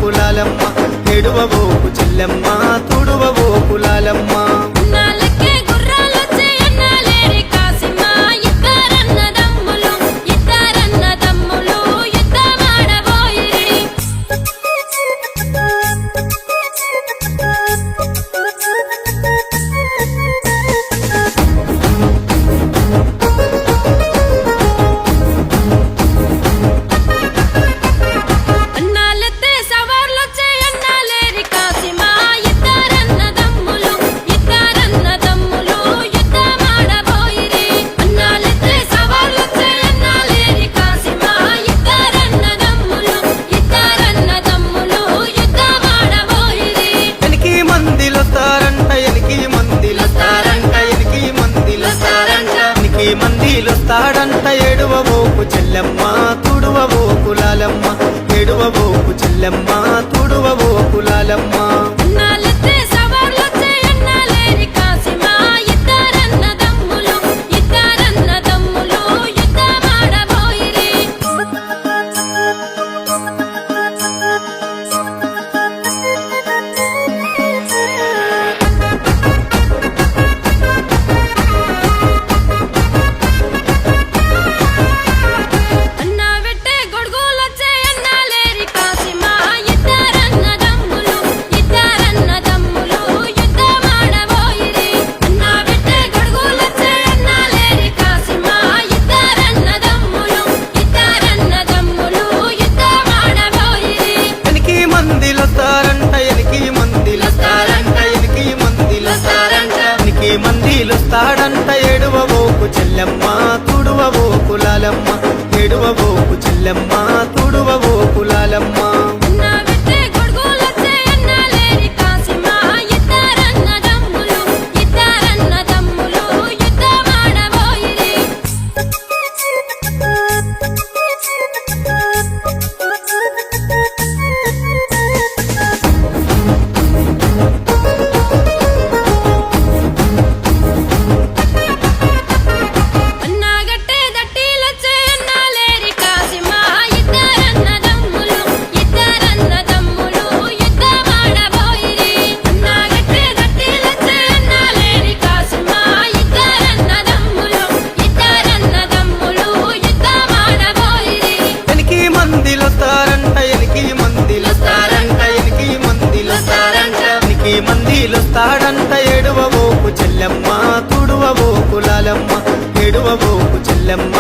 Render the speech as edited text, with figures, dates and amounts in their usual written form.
కులాలమ్మ ఎడువబోకు చెల్లెమ్మ తుడువబో కులాలమ్మ నాలకే గుర్రాలొచ్చే అన్నాలేరి కాసిమా ఇద్దరన్నదమ్ములు యుద్ధమాడబోయిరి అన్నాలెత్తే సవార్లొచ్చే అన్నాలేరి కాసిమా ఇద్దరన్నదమ్ములు యుద్ధమాడబోయిరి అన్నాలెత్తే సవార్లొచ్చే అన్నాలేరి కాసిమా ఇద్దరన్నదమ్ములు యుద్ధమాడబోయిరి ఎనికి మందిలొస్తారంట ఎనికి మందిలొస్తారంట ఎడువబోకు చెల్లెమ్మ తుడువబో కులాలమ్మ ఎడువబోకు చెల్లెమ్మ తుడువబో కులాలమ్మ అన్నాలెత్తే సవార్లొచ్చే అన్నాలేరి కాసిమా ఇద్దరన్నదమ్ములు యుద్ధమాడబోయిరి అన్నా వెట్టే గొడుగులొచ్చే అన్నాలేరి కాసిమా ఇద్దరన్నదమ్ములు యుద్ధమాడబోయిరి అన్నా వెట్టే గొడుగులొచ్చే అన్నాలేరి కాసిమా ఇద్దరన్నదమ్ములు యుద్ధమాడబోయిరి ఎనికి మందిలొస్తారంట ఎనికి మందిలొస్తాడంట ఎడువబోకు చెల్లెమ్మ తుడువబో కులాలమ్మ ఎడువబోకు చెల్లెమ్మ తుడువబో కులాలమ్మ అన్నా వెట్టే గొడుగులొచ్చే అన్నాలేరి కాసిమా ఇద్దరన్నదమ్ములు యుద్ధమాడబోయిరి అన్నా గట్టే దట్టిలొచ్చే అన్నాలేరి కాసిమా ఇద్దరన్నదమ్ములు యుద్ధమాడబోయిరి అన్నా గట్టే దట్టిలొచ్చే అన్నాలేరి కాసిమా ఇద్దరన్నదమ్ములు యుద్ధమాడబోయిరి ఎనికి మందిలొస్తారంట ఎనికి మందిలొస్తాడంట ఎడువబోకు చెల్లెమ్మ తుడువబో కులాలమ్మ ఎడువబోకు చెల్లెమ్మ